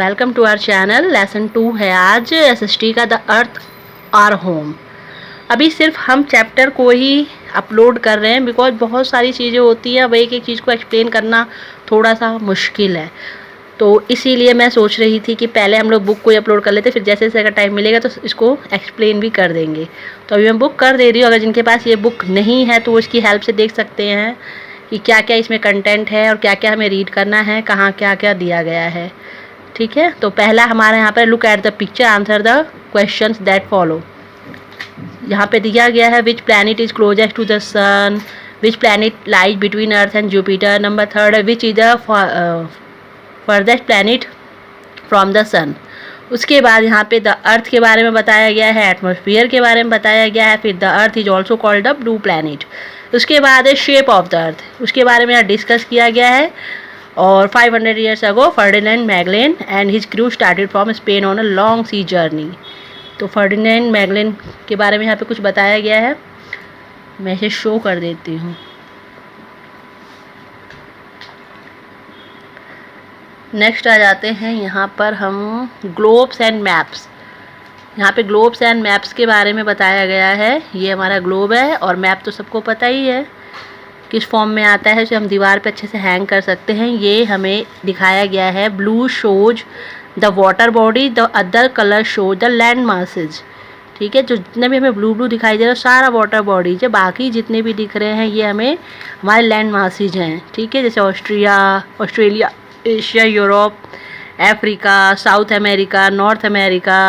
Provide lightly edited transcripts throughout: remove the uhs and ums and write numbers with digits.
Welcome to our channel. Lesson 2 है आज SST का, द अर्थ आवर होम। अभी सिर्फ हम चैप्टर को ही अपलोड कर रहे हैं बिकॉज बहुत सारी चीज़ें होती हैं, अब एक एक चीज़ को एक्सप्लेन करना थोड़ा सा मुश्किल है। तो इसीलिए मैं सोच रही थी कि पहले हम लोग बुक को ही अपलोड कर लेते, फिर जैसे जैसे अगर टाइम मिलेगा तो इसको एक्सप्लेन भी कर देंगे। तो अभी मैं बुक कर दे रही हूँ। अगर जिनके पास ये बुक नहीं है तो वो इसकी हेल्प से देख सकते हैं कि क्या क्या इसमें कंटेंट है और क्या क्या हमें रीड करना है, कहाँ क्या क्या दिया गया है। ठीक है, तो पहला हमारे यहाँ पर look at the picture, answer the questions that follow. यहाँ पे दिया गया है which planet is closest to the sun, which planet lies between Earth and Jupiter. Number 3 है which is the furthest planet from the sun. उसके बाद यहाँ पे द अर्थ के बारे में बताया गया है, एटमॉस्फेयर के बारे में बताया गया है, फिर the earth is also called the blue planet. उसके बाद है शेप ऑफ द अर्थ, उसके बारे में डिस्कस किया गया है। और 500 years ago Ferdinand Magellan and his crew started from Spain on a long sea journey. तो फर्डिनेंड मैगलेन के बारे में यहाँ पे कुछ बताया गया है, मैं इसे शो कर देती हूँ। नेक्स्ट आ जाते हैं यहाँ पर हम ग्लोब्स एंड मैप्स। यहाँ पे ग्लोब्स एंड मैप्स के बारे में बताया गया है। ये हमारा ग्लोब है और मैप तो सबको पता ही है किस फॉर्म में आता है, उसे हम दीवार पे अच्छे से हैंग कर सकते हैं। ये हमें दिखाया गया है blue shows the water body, the other colour shows the land masses. ठीक है, जो जितने भी हमें ब्लू ब्लू दिखाई दे रहा है सारा वाटर बॉडीज है, बाकी जितने भी दिख रहे हैं ये हमें हमारे लैंड मासेज हैं। ठीक है, जैसे Australia, Asia, Europe, Africa, south America, north America,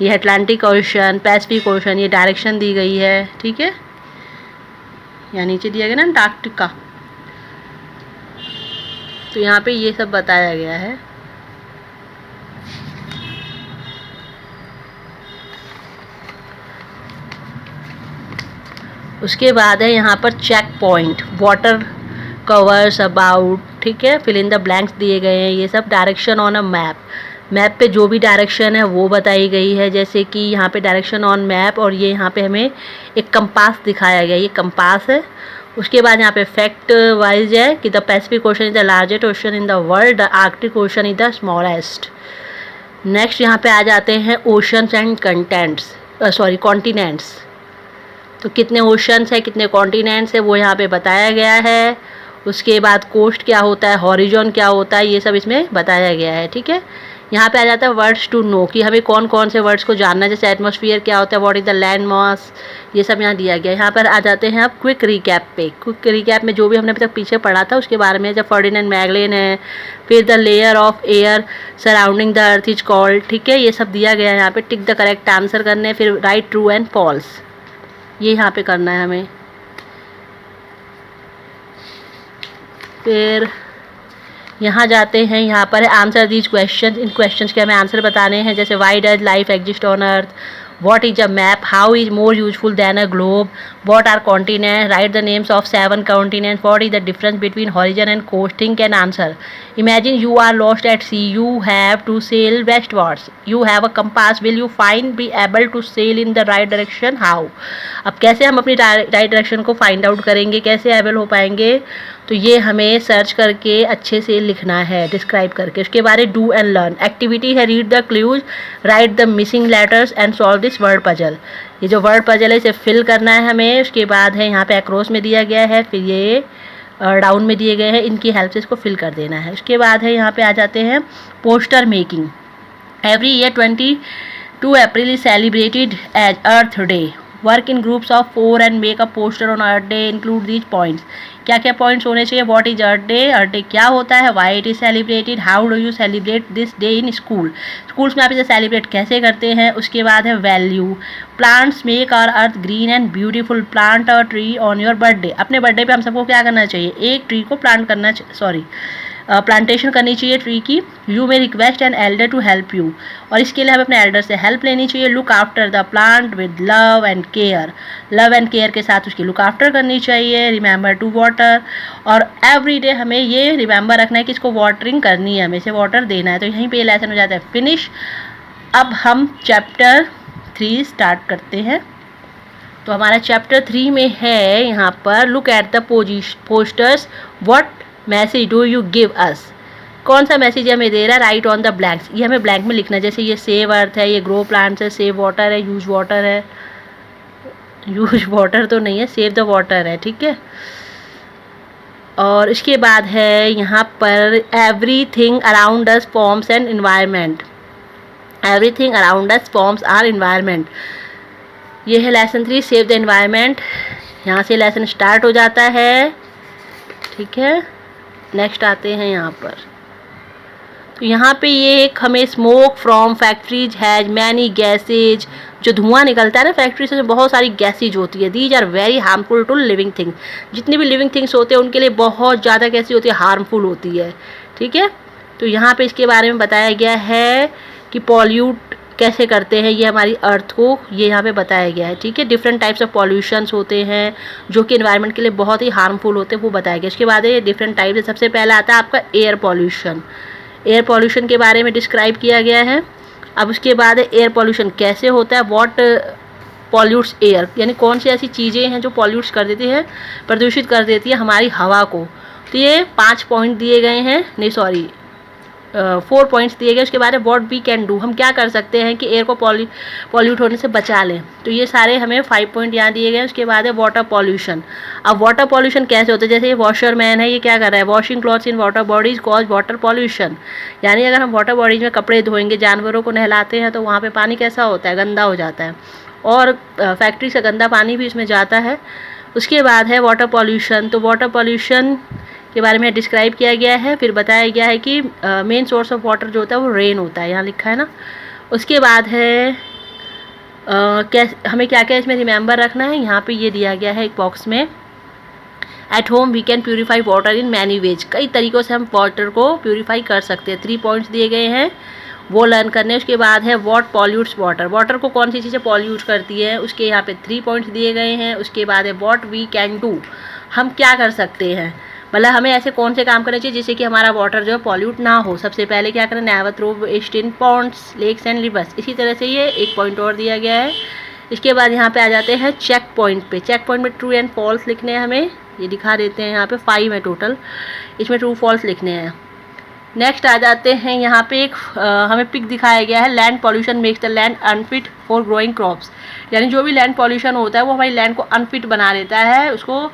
ये अटलांटिक ओशन, पैसिफिक ओशन, ये डायरेक्शन दी गई है। ठीक है, यहाँ नीचे दिया गया ना अंटार्कटिका, तो यहाँ पे ये सब बताया गया है। उसके बाद है यहाँ पर checkpoint, water covers about. ठीक है, फिल इन द ब्लैंक्स दिए गए हैं, ये sub direction on a map. Map पे जो भी डायरेक्शन है वो बताई गई है, जैसे कि यहाँ पे डायरेक्शन ऑन मैप, और ये यहाँ पे हमें एक कंपास दिखाया गया, ये कंपास है। उसके बाद यहाँ पे फैक्ट वाइज है कि the Pacific ocean is the largest ocean in the world, the Arctic ocean is the smallest. Next यहाँ पे आ जाते हैं ओशंस एंड कॉन्टिनेंट्स। तो कितने ओशंस है, कितने कॉन्टिनेंट्स है वो यहाँ पे बताया गया है। उसके बाद कोस्ट क्या होता है, हॉरिजॉन क्या होता है, ये सब इसमें बताया गया है। ठीक है, यहाँ पे आ जाता है वर्ड्स टू नो कि हमें कौन कौन से वर्ड्स को जानना है, जैसे एटमॉस्फेयर क्या होता है, what is the land mass, ये सब यहाँ दिया गया है। यहाँ पर आ जाते हैं आप क्विक रिकैप पे। क्विक रिकैप में जो भी हमने अभी तक पीछे पढ़ा था उसके बारे में, जब फर्डिनेंड मैगलेन है, फिर the layer of air surrounding the earth is called. ठीक है, ये सब दिया गया है। यहाँ पे टिक द करेक्ट आंसर करने, फिर राइट ट्रू एंड फॉल्स, ये यहाँ पे करना है हमें। फिर यहाँ जाते हैं, यहाँ पर आंसर दीज क्वेश्चन। इन क्वेश्चंस के हमें आंसर बताने हैं, जैसे why does life exist on Earth, what is a map, how is more useful than a globe, what are continent, write the names of 7 continent, what is the difference between horizon and coast, think and answer. Imagine you are lost at sea, you have to sail westwards, you have a compass, will you find B able to sail in the right direction, how. अब कैसे हम अपनी right direction को find out करेंगे, कैसे able हो पाएंगे, तो ये हमें सर्च करके अच्छे से लिखना है, डिस्क्राइब करके। उसके बारे डू एंड लर्न। एक्टिविटी है read the clues, right the missing letters and solve this word puzzle. ये जो वर्ड पजल है इसे फिल करना है हमें। उसके बाद है यहाँ पे अक्रॉस में दिया गया है, फिर ये डाउन में दिए गए हैं, इनकी हेल्प से इसको फिल कर देना है। उसके बाद है यहाँ पे आ जाते हैं poster making. Every year 22 April is celebrated as Earth Day. Work in groups of 4 and make a poster on Earth Day, include these points. क्या क्या पॉइंट्स होने चाहिए, व्हाट इज अर्थ डे क्या होता है, why it is celebrated, how do you celebrate this day in school, schools में आप इसे सेलिब्रेट कैसे करते हैं। उसके बाद है value, plants make our earth green and beautiful, plant a tree on your birthday. अपने बर्थडे पे हम सबको क्या करना चाहिए, एक ट्री को प्लांट करना, प्लांटेशन करनी चाहिए ट्री की। You may request an elder to help you, और इसके लिए हमें अपने एल्डर से हेल्प लेनी चाहिए। Look after the plant with love and care, love and care के साथ उसकी लुक आफ्टर करनी चाहिए। रिमेंबर टू वाटर, और एवरी डे हमें ये रिमेंबर रखना है कि इसको वाटरिंग करनी है, हमें इसे वाटर देना है। तो यहीं पे ये लेसन हो जाता है फिनिश। अब हम चैप्टर 3 स्टार्ट करते हैं। तो हमारा चैप्टर 3 में है यहाँ पर look at the posters, what message do you give us. कौन सा मैसेज हमें दे रहा है, राइट ऑन द ब्लैंक्स, ये हमें ब्लैंक में लिखना है। जैसे ये सेव अर्थ है, ये ग्रो प्लांट्स है, सेव वाटर है, यूज वाटर है, यूज वाटर तो नहीं है, सेव द वाटर है, ठीक है। और इसके बाद है यहाँ पर everything around us forms an environment, everything around us forms are environment. ये है लेसन 3 सेव द एनवायरनमेंट। यहाँ से लेसन स्टार्ट हो जाता है, ठीक है। नेक्स्ट आते हैं यहाँ पर, तो यहाँ पे ये एक हमें smoke from factories has many gases, जो धुआं निकलता है ना फैक्ट्री से, बहुत सारी गैसेज होती है। These are very harmful to living things, जितनी भी लिविंग थिंग्स होते हैं उनके लिए बहुत ज़्यादा कैसी होती है, हार्मफुल होती है, ठीक है। तो यहाँ पे इसके बारे में बताया गया है कि पॉल्यूट कैसे करते हैं ये हमारी अर्थ को, ये यहाँ पे बताया गया है, ठीक है। डिफरेंट टाइप्स ऑफ पॉल्यूशंस होते हैं जो कि एनवायरनमेंट के लिए बहुत ही हार्मफुल होते हैं, वो बताया गया। इसके बाद ये डिफरेंट टाइप है। सबसे पहला आता है आपका एयर पॉल्यूशन। एयर पॉल्यूशन के बारे में डिस्क्राइब किया गया है। अब उसके बाद एयर पॉल्यूशन कैसे होता है, व्हाट पॉल्यूट्स एयर, यानी कौन सी ऐसी चीज़ें हैं जो पॉल्यूट्स कर देती हैं, प्रदूषित कर देती है हमारी हवा को। तो ये 5 पॉइंट दिए गए हैं, नहीं सॉरी 4 पॉइंट्स दिए गए। उसके बाद व्हाट वी कैन डू, हम क्या कर सकते हैं कि एयर को पॉल्यूट होने से बचा लें। तो ये सारे हमें 5 पॉइंट यहाँ दिए गए। उसके बाद है वाटर पॉल्यूशन। अब वाटर पॉल्यूशन कैसे होता है, जैसे ये वॉशरमैन है, ये क्या कर रहा है, washing clothes in water bodies cause water pollution, यानी अगर हम वाटर बॉडीज में कपड़े धोएंगे, जानवरों को नहलाते हैं, तो वहाँ पर पानी कैसा होता है, गंदा हो जाता है, और फैक्ट्री से गंदा पानी भी इसमें जाता है। उसके बाद है वाटर पॉल्यूशन। तो वाटर पॉल्यूशन के बारे में डिस्क्राइब किया गया है। फिर बताया गया है कि मेन सोर्स ऑफ वाटर जो होता है वो रेन होता है, यहाँ लिखा है ना। उसके बाद है हमें क्या क्या इसमें रिमेंबर रखना है, यहाँ पे ये दिया गया है एक बॉक्स में। At home we can purify water in many ways, कई तरीक़ों से हम वाटर को प्यूरीफाई कर सकते हैं। 3 पॉइंट्स दिए गए हैं, वो लर्न करने। उसके बाद है व्हाट पॉल्यूट्स वाटर, वाटर को कौन सी चीज़ें पॉल्यूट करती है, उसके यहाँ पे 3 पॉइंट्स दिए गए हैं। उसके बाद है व्हाट वी कैन डू, हम क्या कर सकते हैं, मतलब हमें ऐसे कौन से काम करने चाहिए जिससे कि हमारा वाटर जो है पॉल्यूट ना हो। सबसे पहले क्या करना, never throw waste in ponds, lakes and rivers. इसी तरह से ये एक पॉइंट और दिया गया है। इसके बाद यहाँ पे आ जाते हैं चेक पॉइंट पे। चेक पॉइंट में ट्रू एंड फॉल्स लिखने हैं हमें, ये दिखा देते हैं। यहाँ पे 5 है टोटल, इसमें ट्रू फॉल्स लिखने हैं। नेक्स्ट आ जाते हैं यहाँ पे एक हमें पिक दिखाया गया है, land pollution makes the land unfit for growing crops, यानी जो भी लैंड पॉल्यूशन होता है वो हमारी लैंड को अनफिट बना देता है, उसको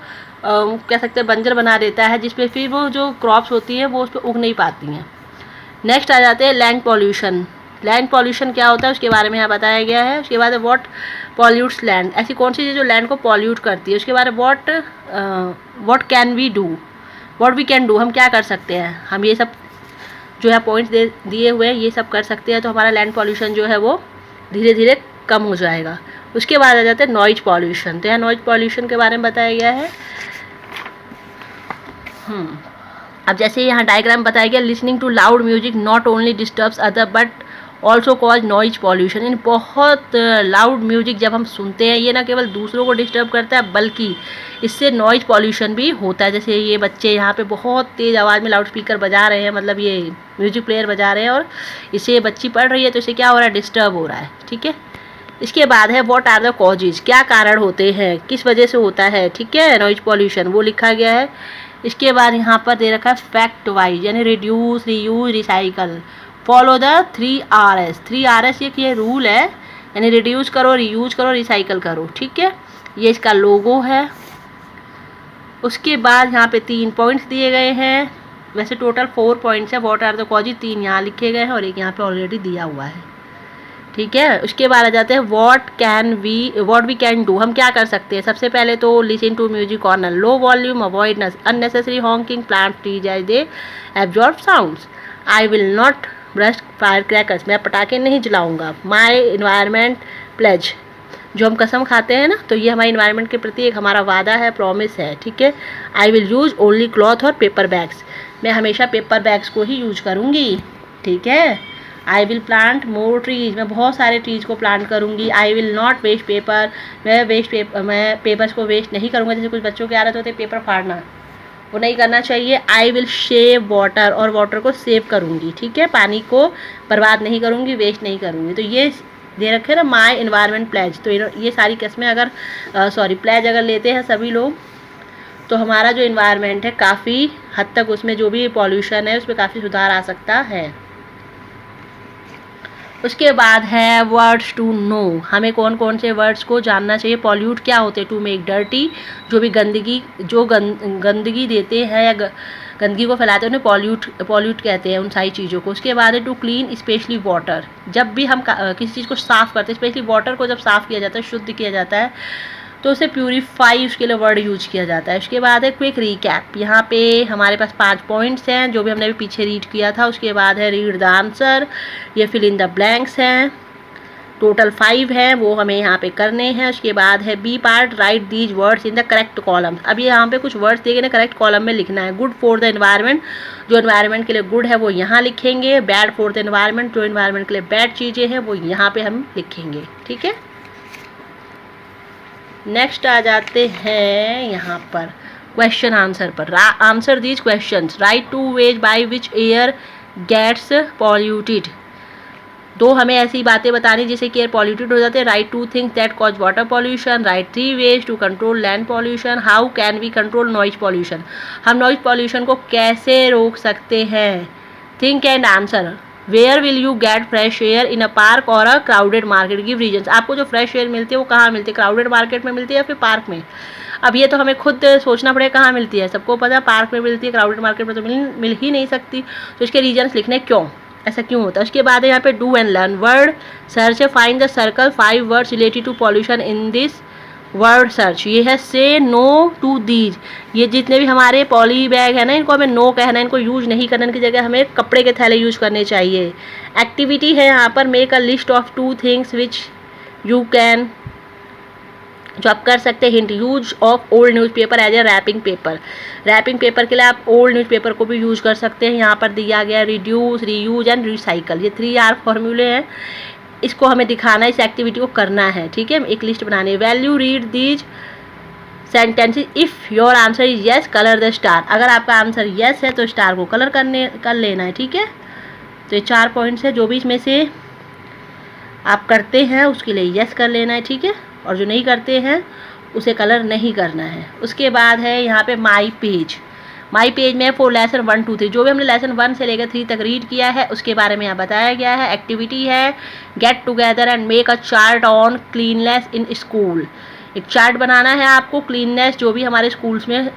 कह सकते हैं बंजर बना देता है, जिसपे फिर वो जो क्रॉप्स होती हैं वो उस पर उग नहीं पाती हैं। नेक्स्ट आ जाते हैं लैंड पॉल्यूशन। लैंड पॉल्यूशन क्या होता है उसके बारे में यहाँ बताया गया है। उसके बाद व्हाट पॉल्यूट्स लैंड, ऐसी कौन सी चीज़ जो लैंड को पॉल्यूट करती है। उसके बाद what can we do, what we can do, हम क्या कर सकते हैं, हम ये सब जो है पॉइंट्स दिए हुए हैं ये सब कर सकते हैं, तो हमारा लैंड पॉल्यूशन जो है वो धीरे धीरे कम हो जाएगा। उसके बाद आ जाते हैं नॉइज पॉल्यूशन। तो यहाँ नॉइज पॉल्यूशन के बारे में बताया गया है। अब जैसे यहाँ डायग्राम बताया गया, listening to loud music not only disturbs other but also cause noise pollution. इन बहुत लाउड म्यूजिक जब हम सुनते हैं, ये ना केवल दूसरों को डिस्टर्ब करता है बल्कि इससे नॉइज पॉल्यूशन भी होता है। जैसे ये बच्चे यहाँ पे बहुत तेज़ आवाज़ में लाउड स्पीकर बजा रहे हैं, मतलब ये म्यूजिक प्लेयर बजा रहे हैं, और इससे ये बच्ची पढ़ रही है तो इसे क्या हो रहा है, डिस्टर्ब हो रहा है, ठीक है। इसके बाद है व्हाट आर द कॉजेज, क्या कारण होते हैं, किस वजह से होता है, ठीक है, नॉइज पॉल्यूशन, वो लिखा गया है। इसके बाद यहाँ पर दे रखा है फैक्ट वाइज, यानी reduce, reuse, recycle, follow the 3 Rs। 3 Rs ये रूल है, यानी रिड्यूस करो, रीयूज करो, रिसाइकल करो, ठीक है। ये इसका लोगो है। उसके बाद यहाँ पे 3 पॉइंट्स दिए गए हैं, वैसे टोटल 4 पॉइंट्स है। व्हाट आर द कॉजेज 3 यहाँ लिखे गए हैं और एक यहाँ पे ऑलरेडी दिया हुआ है, ठीक है। उसके बाद आ जाते हैं व्हाट वी कैन डू, हम क्या कर सकते हैं। सबसे पहले तो listen to music on a low volume, avoid unnecessary honking, plant trees as they absorb sounds, I will not burst firecrackers, मैं पटाखे नहीं जलाऊंगा। माई इन्वायरमेंट प्लेज, जो हम कसम खाते हैं ना, तो ये हमारे इन्वायरमेंट के प्रति एक हमारा वादा है, प्रॉमिस है, ठीक है। I will use only cloth और पेपर बैग्स, मैं हमेशा पेपर बैग्स को ही यूज करूँगी, ठीक है। I will plant more trees, मैं बहुत सारे ट्रीज को प्लांट करूँगी। I will not waste paper, मैं पेपर्स को वेस्ट नहीं करूँगा। जैसे कुछ बच्चों की आदत होती है पेपर फाड़ना, वो नहीं करना चाहिए। आई विल सेव वाटर, और वाटर को सेव करूँगी, ठीक है, पानी को बर्बाद नहीं करूँगी, वेस्ट नहीं करूँगी। तो ये दे रखे ना माई इन्वायरमेंट प्लेज, तो ये सारी किस्में अगर प्लेज अगर लेते हैं सभी लोग तो हमारा जो इन्वायरमेंट है काफ़ी हद तक उसमें जो भी पॉल्यूशन है उसमें काफ़ी सुधार आ सकता है। उसके बाद है वर्ड्स टू नो, हमें कौन कौन से वर्ड्स को जानना चाहिए। पॉल्यूट क्या होते हैं, टू मेक डर्टी, जो भी गंदगी गंदगी देते हैं या गंदगी को फैलाते हैं उन्हें पॉल्यूट कहते हैं उन सारी चीज़ों को। उसके बाद है टू क्लीन स्पेशली वाटर, जब भी हम किसी चीज़ को साफ़ करते हैं, स्पेशली वाटर को जब साफ़ किया जाता है, शुद्ध किया जाता है, तो उसे प्यूरीफाई उसके लिए वर्ड यूज किया जाता है। उसके बाद है क्विक रीकैप, यहाँ पे हमारे पास 5 पॉइंट्स हैं जो भी हमने अभी पीछे रीड किया था। उसके बाद है रीड द आंसर, ये फिल इन द ब्लैंक्स हैं, टोटल 5 हैं वो हमें यहाँ पे करने हैं। उसके बाद है B part, write these words in the correct column, अब ये यहाँ पे कुछ वर्ड्स दिए गए करेक्ट कॉलम में लिखना है। गुड फॉर द एनवायरनमेंट, जो एनवायरनमेंट के लिए गुड है वो यहाँ लिखेंगे। बैड फॉर द एनवायरनमेंट, जो एनवायरनमेंट के लिए बैड चीज़ें हैं वो यहाँ पे हम लिखेंगे, ठीक है। नेक्स्ट आ जाते हैं यहाँ पर क्वेश्चन आंसर पर। Answer these questions, write 2 ways by which air gets polluted, 2 हमें ऐसी बातें बतानी जिससे कि एयर पॉल्यूटेड हो जाते हैं। Write 2 things that cause water pollution, write 3 ways to control land pollution, how can we control noise pollution, हम नॉइज पॉल्यूशन को कैसे रोक सकते हैं। Think and answer, where will you get fresh air, in a park और a crowded market, give reasons, आपको जो fresh air मिलती है वो कहाँ मिलती है, क्राउडेड मार्केट में मिलती है या फिर पार्क में। अब ये तो हमें खुद सोचना पड़ेगा कहाँ मिलती है, सबको पता है पार्क में मिलती है, क्राउडेड मार्केट में तो मिल ही नहीं सकती, तो इसके रीजन्स लिखने क्यों, ऐसा क्यों होता है। उसके बाद है यहाँ पे do and learn, word search है, find the circle 5 words related to pollution in this word search, ये है से नो टू दीज, ये जितने भी हमारे पॉली बैग है ना इनको हमें नो कहना है, इनको यूज नहीं करने की जगह हमें कपड़े के थैले यूज करने चाहिए। एक्टिविटी है यहाँ पर make a list of 2 things which you can, जो आप कर सकते हैं। Hint, use of old newspaper as a wrapping paper, wrapping paper के लिए आप ओल्ड न्यूज़पेपर को भी यूज कर सकते हैं। यहाँ पर दिया गया रिड्यूस, रीयूज एंड रिसाइकल, ये 3R फॉर्मूले हैं, इसको हमें दिखाना है, इस एक्टिविटी को करना है, ठीक है। एक लिस्ट बनानी है। Value read these sentences, if your answer is yes colour the star, अगर आपका आंसर येस है तो स्टार को कलर कर लेना है, ठीक है। तो ये 4 पॉइंट्स है, जो भी इसमें से आप करते हैं उसके लिए येस कर लेना है, ठीक है, और जो नहीं करते हैं उसे कलर नहीं करना है। उसके बाद है यहाँ पे माई पेज, माई पेज में फॉर लेसन 1 2 3, जो भी हमने लेसन 1 से लेकर 3 तक रीड किया है उसके बारे में यहाँ बताया गया है। एक्टिविटी है get together and make a chart on cleanness in school, एक चार्ट बनाना है आपको, क्लीननेस जो भी हमारे स्कूल्स में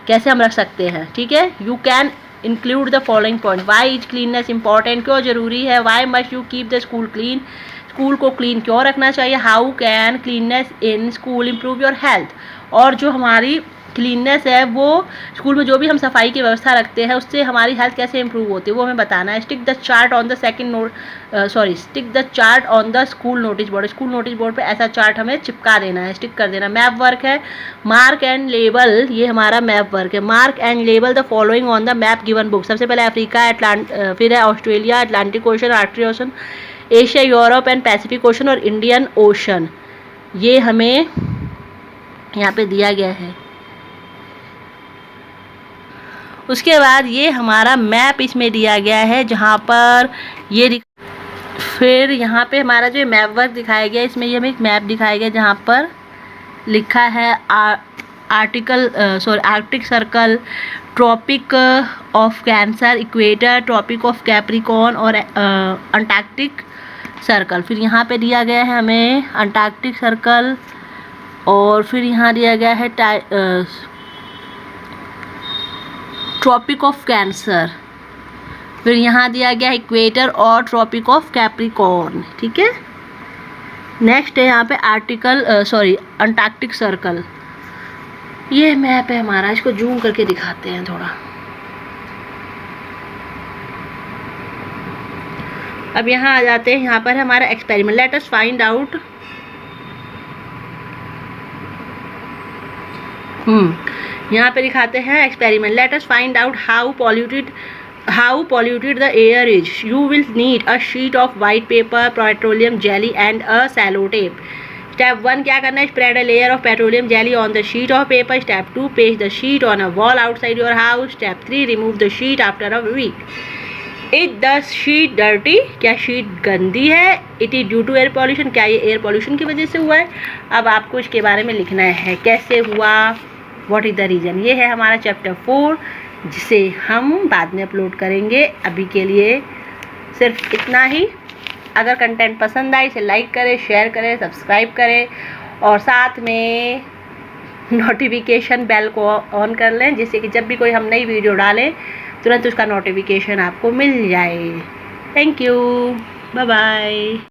कैसे हम रख सकते हैं, ठीक है। You can include the following point, why is cleanness important, क्यों जरूरी है, why must you keep the school clean, school को क्लीन क्यों रखना चाहिए, how can cleanness in school improve your health, और जो हमारी क्लीननेस है वो स्कूल में जो भी हम सफाई की व्यवस्था रखते हैं उससे हमारी हेल्थ कैसे इंप्रूव होती है वो हमें बताना है। Stick the chart on the stick the chart on the school notice board, school notice board पे ऐसा चार्ट हमें चिपका देना है, स्टिक कर देना। मैप वर्क है, मार्क एंड लेबल, ये हमारा मैप वर्क है। Mark and label the following on the map given book, सबसे पहले अफ्रीका, फिर है Australia, Atlantic ocean, Arctic ocean, Asia, Europe and Pacific ocean और इंडियन ओशन, ये हमें यहाँ पे दिया गया है। उसके बाद ये हमारा मैप इसमें दिया गया है जहाँ पर ये फिर यहाँ पे हमारा जो मैप वर्क दिखाया गया इसमें ये हमें एक मैप दिखाया गया जहाँ पर लिखा है Arctic Circle, Tropic of Cancer, equator, Tropic of Capricorn और अंटार्कटिक सर्कल। फिर यहाँ पे दिया गया है हमें अंटार्कटिक सर्कल और फिर यहाँ दिया गया है ट्रॉपिक ऑफ कैंसर, फिर यहाँ दिया गया है इक्वेटर और ट्रॉपिक ऑफ कैप्रिकॉर्न, ठीक है। नेक्स्ट है यहाँ पे अंटार्कटिक सर्कल, ये मैप है हमारा, इसको जूम करके दिखाते हैं थोड़ा। अब यहाँ आ जाते हैं, यहाँ पर है हमारा experiment, let us find out यहाँ पे दिखाते हैं experiment, let us find out how polluted the air is. You will need a sheet of white paper, petroleum jelly and a sellotape. Step 1 क्या करना है, spread a layer of petroleum jelly on the sheet of paper. Step 2 paste the sheet on a wall outside your house. Step 3 remove the sheet after a week. Is the sheet dirty? क्या sheet गंदी है? It is due to air pollution. क्या ये air pollution की वजह से हुआ है? अब आपको इसके बारे में लिखना है कैसे हुआ, व्हाट इज़ द रीज़न। ये है हमारा चैप्टर 4 जिसे हम बाद में अपलोड करेंगे। अभी के लिए सिर्फ इतना ही। अगर कंटेंट पसंद आए इसे लाइक करें, शेयर करें, सब्सक्राइब करें और साथ में नोटिफिकेशन बेल को ऑन कर लें, जिससे कि जब भी कोई हम नई वीडियो डालें तुरंत उसका नोटिफिकेशन आपको मिल जाए। Thank you, bye bye.